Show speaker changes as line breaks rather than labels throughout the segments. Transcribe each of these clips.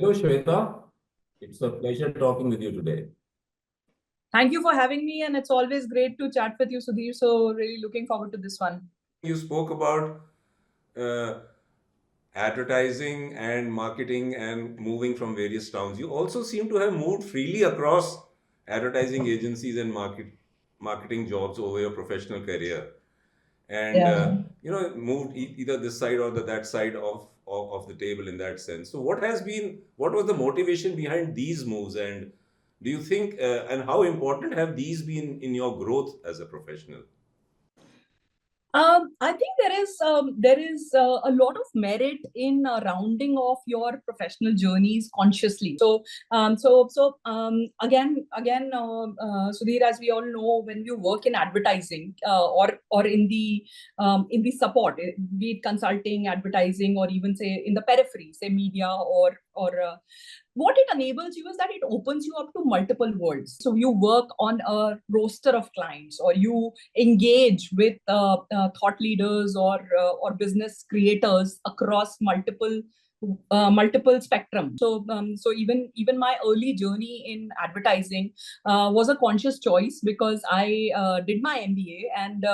Hello, Shweta. It's a pleasure talking with you today.
Thank you for having me, and it's always great to chat with you, Sudhir. So, really looking forward to this one.
You spoke about uh, advertising and marketing and moving from various towns. You also seem to have moved freely across advertising agencies and marketing jobs over your professional career, and
Yeah.
moved either this side or that side of the table in that sense. So, what was the motivation behind these moves, and do you think and how important have these been in your growth as a professional?
I think there is a lot of merit in rounding off your professional journeys consciously. Sudhir, as we all know, when you work in advertising or in the support, be it consulting, advertising, or even say in the periphery, say media or what it enables you is that it opens you up to multiple worlds. So you work on a roster of clients, or you engage with thought leaders or business creators across multiple spectrum. So even my early journey in advertising was a conscious choice, because I did my MBA, and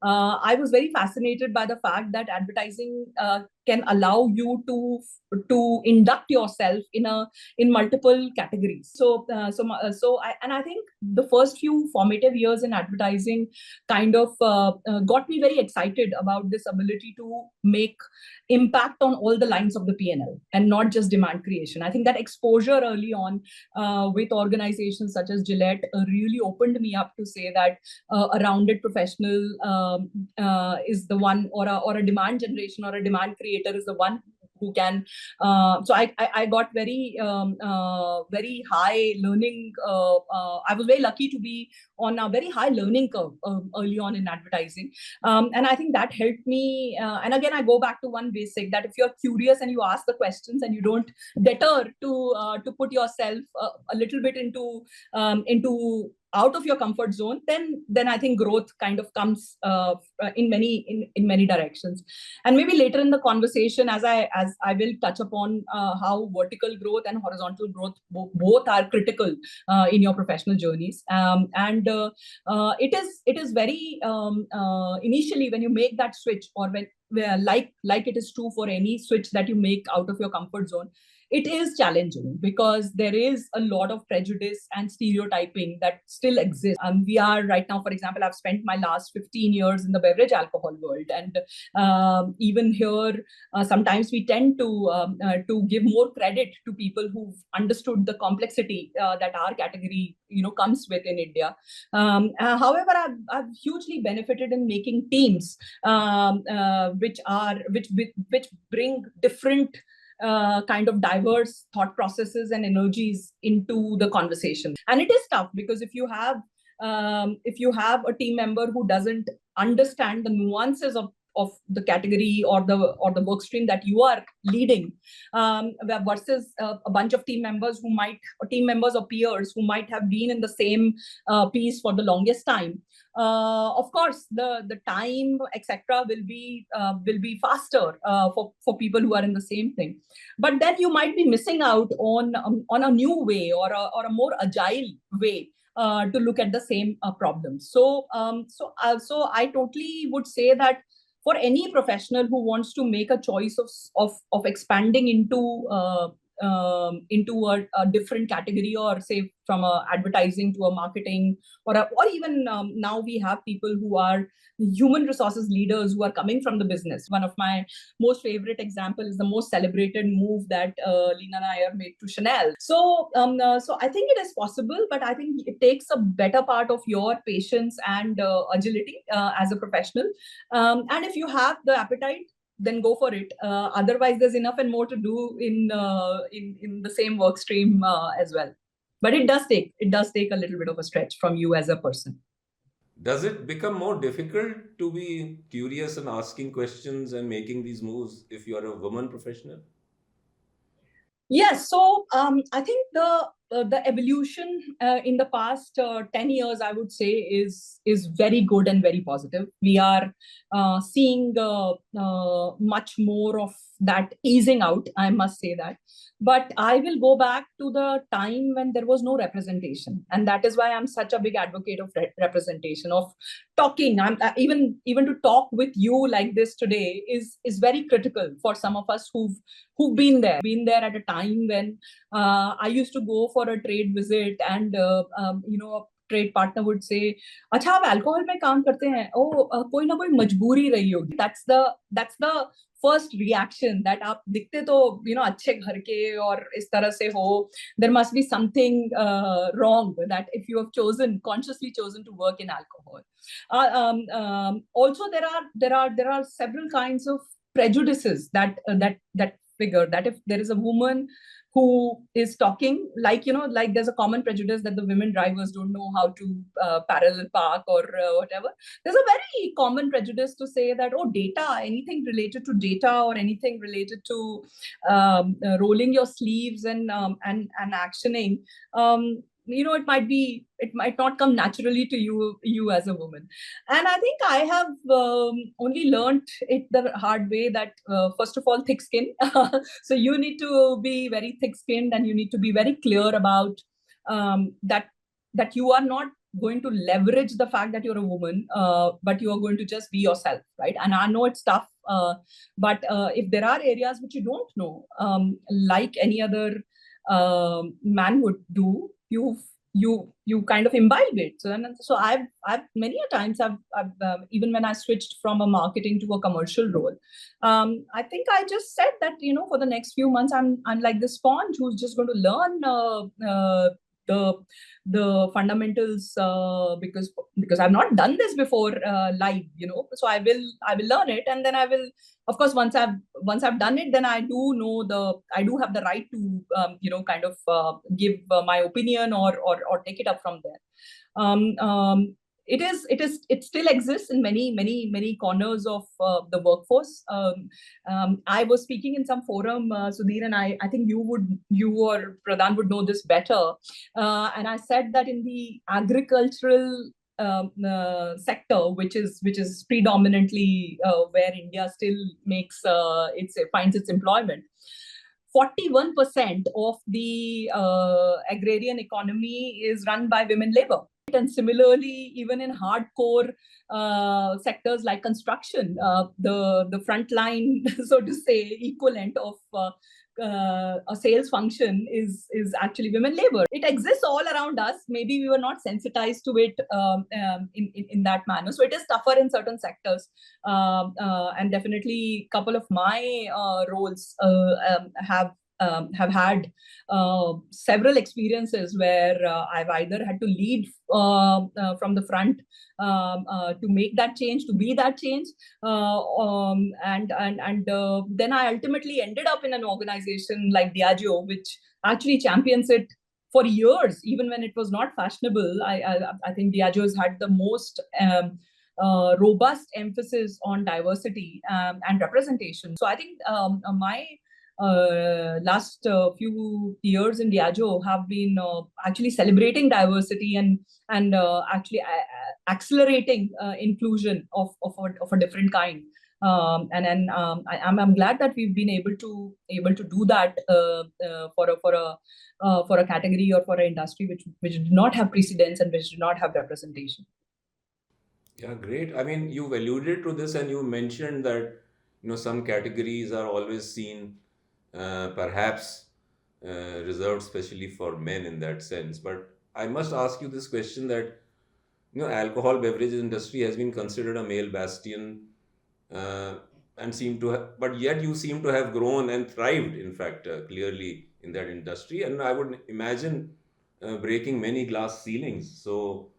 I was very fascinated by the fact that advertising can allow you to induct yourself in multiple categories. I think the first few formative years in advertising kind of got me very excited about this ability to make impact on all the lines of the P&L and not just demand creation. I think that exposure early on with organizations such as Gillette really opened me up to say that a rounded professional is the one, or a demand generation or a demand creator is the one who can. I got very high learning. I was very lucky to be on a very high learning curve early on in advertising, and I think that helped me. And again, I go back to one basic, that if you're curious and you ask the questions and you don't deter to put yourself a little bit into out of your comfort zone, then I think growth kind of comes in many directions. And maybe later in the conversation, as I will touch upon how vertical growth and horizontal growth both are critical in your professional journeys. And it is very initially when you make that switch, or when like it is true for any switch that you make out of your comfort zone, it is challenging, because there is a lot of prejudice and stereotyping that still exists. We are right now, for example, I've spent my last 15 years in the beverage alcohol world, and even here, sometimes we tend to give more credit to people who've understood the complexity that our category comes with in India. However, I've hugely benefited in making teams which bring different kind of diverse thought processes and energies into the conversation. And it is tough, because if you have a team member who doesn't understand the nuances of the category or the work stream that you are leading, versus a bunch of team members or peers who might have been in the same piece for the longest time. Of course, the time, etc., will be faster for people who are in the same thing. But then you might be missing out on a new way, or a more agile way to look at the same problems. So I totally would say that for any professional who wants to make a choice of expanding into a different category, or say from a advertising to a marketing, or even now we have people who are human resources leaders who are coming from the business. One of my most favorite example is the most celebrated move that Lena Nair made to Chanel. So I think it is possible, but I think it takes a better part of your patience and agility as a professional. And if you have the appetite, then go for it. Otherwise, there's enough and more to do in the same work stream as well. But it does take a little bit of a stretch from you as a person.
Does it become more difficult to be curious and asking questions and making these moves if you are a woman professional?
Yes, so I think the evolution in the past 10 years, I would say, is very good and very positive. We are seeing much more of that easing out, I must say that. But I will go back to the time when there was no representation, and that is why I'm such a big advocate of representation, of talking. I'm even to talk with you like this today is very critical for some of us who've been there at a time when I used to go for a trade visit, and a trade partner would say, अच्छा आप alcohol में काम करते हैं, ओ कोई ना कोई मजबूरी रही होगी. That's the first reaction, that आप दिखते तो अच्छे घर के और इस तरह से हो. There must be something wrong, that if you have consciously chosen to work in alcohol. Also, there are several kinds of prejudices that figure, that if there is a woman who is talking, like there's a common prejudice that the women drivers don't know how to parallel park or whatever. There's a very common prejudice to say that, oh, data, anything related to data or anything related to rolling your sleeves and actioning, it might not come naturally to you as a woman. And I think I have only learned it the hard way, that first of all, thick skin. So you need to be very thick skinned, and you need to be very clear about that you are not going to leverage the fact that you're a woman, but you are going to just be yourself, right? And I know it's tough, but if there are areas which you don't know, like any other man would do, you kind of imbibe it. So I've many a times I've even when I switched from a marketing to a commercial role, I think I just said that, for the next few months, I'm like the sponge who's just going to learn the fundamentals, because I've not done this before live, so I will learn it, and then I will, of course, once I've done it, then I do have the right to kind of give my opinion, or take it up from there. It still exists in many corners of the workforce. I was speaking in some forum, Sudhir, and I think you or Pradhan would know this better. And I said that in the agricultural sector, which is predominantly where India still finds its employment, 41% of the agrarian economy is run by women labor. And similarly, even in hardcore sectors like construction, the frontline, so to say, equivalent of a sales function is actually women labor. It exists all around us. Maybe we were not sensitized to it in that manner. So it is tougher in certain sectors. And definitely, a couple of my roles have had several experiences where I've either had to lead from the front to make that change, to be that change, and then I ultimately ended up in an organization like Diageo, which actually champions it for years, even when it was not fashionable. I think Diageo has had the most robust emphasis on diversity and representation. So I think my last few years in Diageo have been actually celebrating diversity and actually accelerating inclusion of a different kind. And then I'm glad that we've been able to do that for a category or for an industry which did not have precedence and which did not have representation.
Yeah, great. I mean, you've alluded to this and you mentioned that some categories are always seen perhaps reserved specially for men in that sense. But I must ask you this question, that alcohol beverages industry has been considered a male bastion, uh, and but yet you seem to have grown and thrived, in fact, clearly in that industry, and I would imagine breaking many glass ceilings. So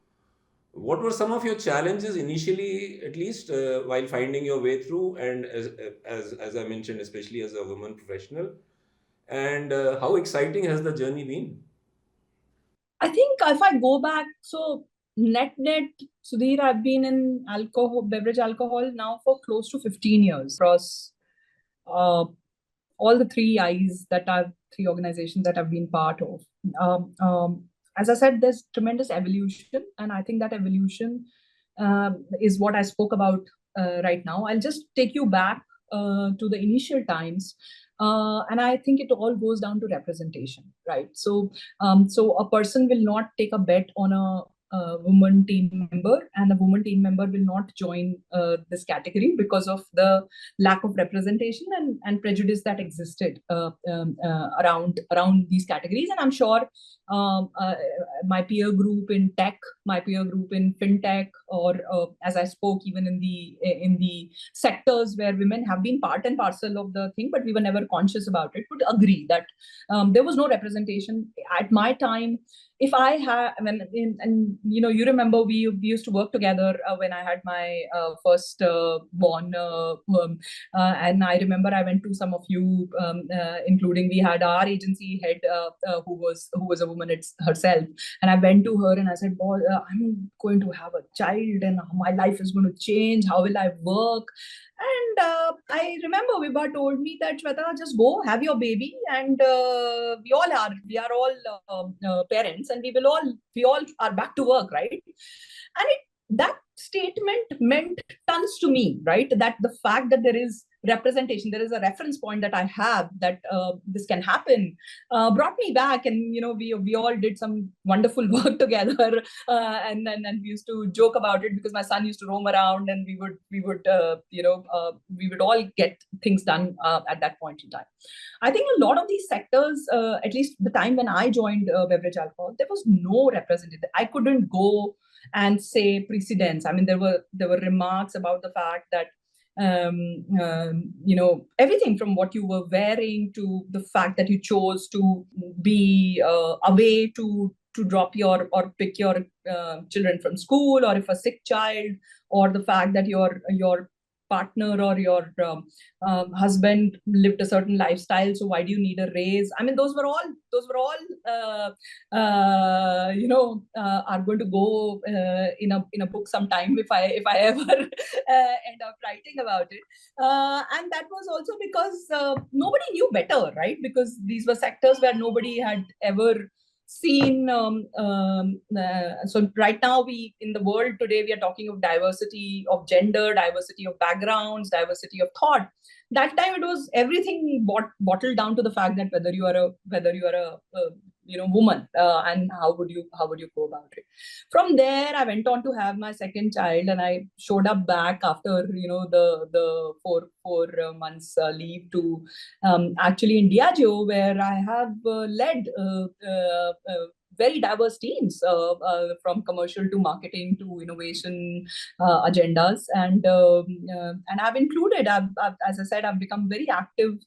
what were some of your challenges initially, at least, while finding your way through, and as I mentioned, especially as a woman professional, and how exciting has the journey been?
I think if I go back, so net, Sudhir, I've been in beverage alcohol now for close to 15 years across all the three organizations that I've been part of. Um, um, as I said, there's tremendous evolution, and I think that evolution is what I spoke about right now. I'll just take you back to the initial times. And I think it all goes down to representation, right? So a person will not take a bet on a woman team member, and a woman team member will not join this category because of the lack of representation and prejudice that existed around these categories. And I'm sure my peer group in tech, my peer group in fintech, or as I spoke, even in the sectors where women have been part and parcel of the thing, but we were never conscious about it, would agree that there was no representation at my time. If I had, and you remember we used to work together when I had my first born, and I remember I went to some of you, including we had our agency head who was a woman herself, and I went to her and I said, "Boy, I'm going to have a child, and my life is going to change. How will I work?" And I remember Vibha told me that, "Shweta, just go have your baby, and we are all parents, and we all are back to work, right?" And that statement meant tons to me, right? That the fact that there is representation, there is a reference point that I have, that this can happen, brought me back. And we all did some wonderful work together, and we used to joke about it because my son used to roam around, and we would all get things done at that point in time. I think a lot of these sectors, at least the time when I joined beverage alcohol, there was no representative. I couldn't go and say precedents. I mean, there were remarks about the fact that everything from what you were wearing to the fact that you chose to be away to drop your or pick your children from school, or if a sick child, or the fact that your partner or your husband lived a certain lifestyle, so why do you need a raise? I mean, those were all are going to go in a book sometime, if I ever end up writing about it. And that was also because nobody knew better, right? Because these were sectors where nobody had ever seen. So right now, we in the world today, we are talking of diversity of gender, diversity of backgrounds, diversity of thought. That time it was everything bottled down to the fact that whether you are a woman, and how would you go about it. From there, I went on to have my second child, and I showed up back after the four months leave to actually in Diageo, where I have led very diverse teams, from commercial to marketing to innovation agendas, and I've included. As I said, I've become very active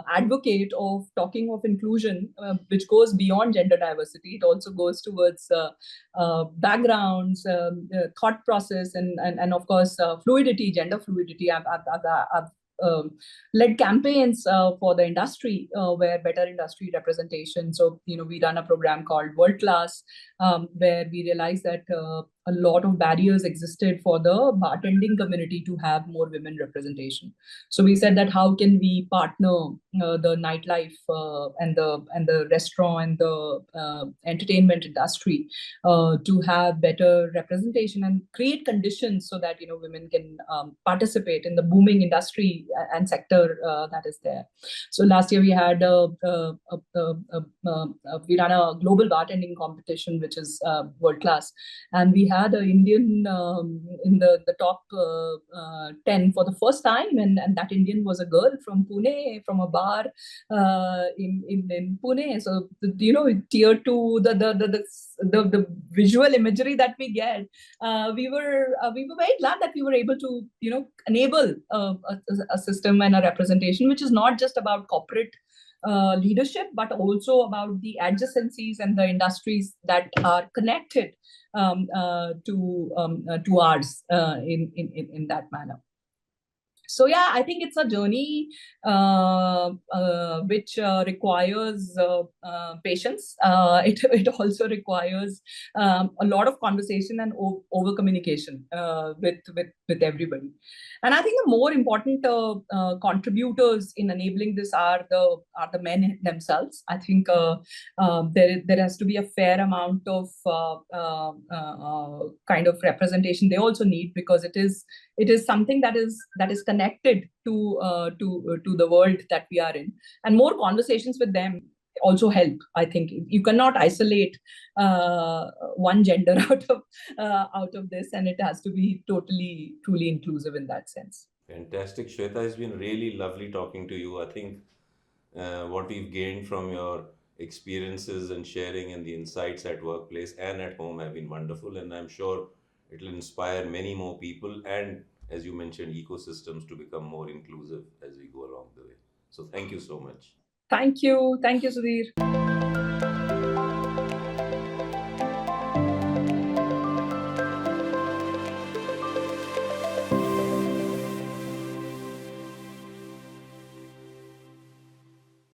advocate of talking of inclusion, which goes beyond gender diversity. It also goes towards backgrounds, thought process, and of course fluidity, gender fluidity. I've led campaigns for the industry, where better industry representation. So we run a program called World Class, where we realized that a lot of barriers existed for the bartending community to have more women representation. So we said that how can we partner the nightlife and the restaurant and the entertainment industry to have better representation and create conditions so that women can participate in the booming industry and sector that is there. So last year we had we ran a global bartending competition, which is World Class, and we had an Indian in the top 10 for the first time, and that Indian was a girl from Pune, from a bar in Pune. So tier two, the visual imagery that we get, we were very glad that we were able to enable a system and a representation which is not just about corporate leadership, but also about the adjacencies and the industries that are connected to ours in that manner. So yeah, I think it's a journey which requires patience. It also requires a lot of conversation and over communication with with everybody. And I think the more important contributors in enabling this are the men themselves. I think there has to be a fair amount of kind of representation they also need, because it is something that is connected to the world that we are in, and more conversations with them also help. I think you cannot isolate one gender out of this, and it has to be totally truly inclusive in that sense.
Fantastic, Shweta. It's been really lovely talking to you. I think what we've gained from your experiences and sharing and the insights at workplace and at home have been wonderful. And I'm sure it'll inspire many more people and, as you mentioned, ecosystems to become more inclusive as we go along the way. So thank you so much.
Thank you, Sudhir.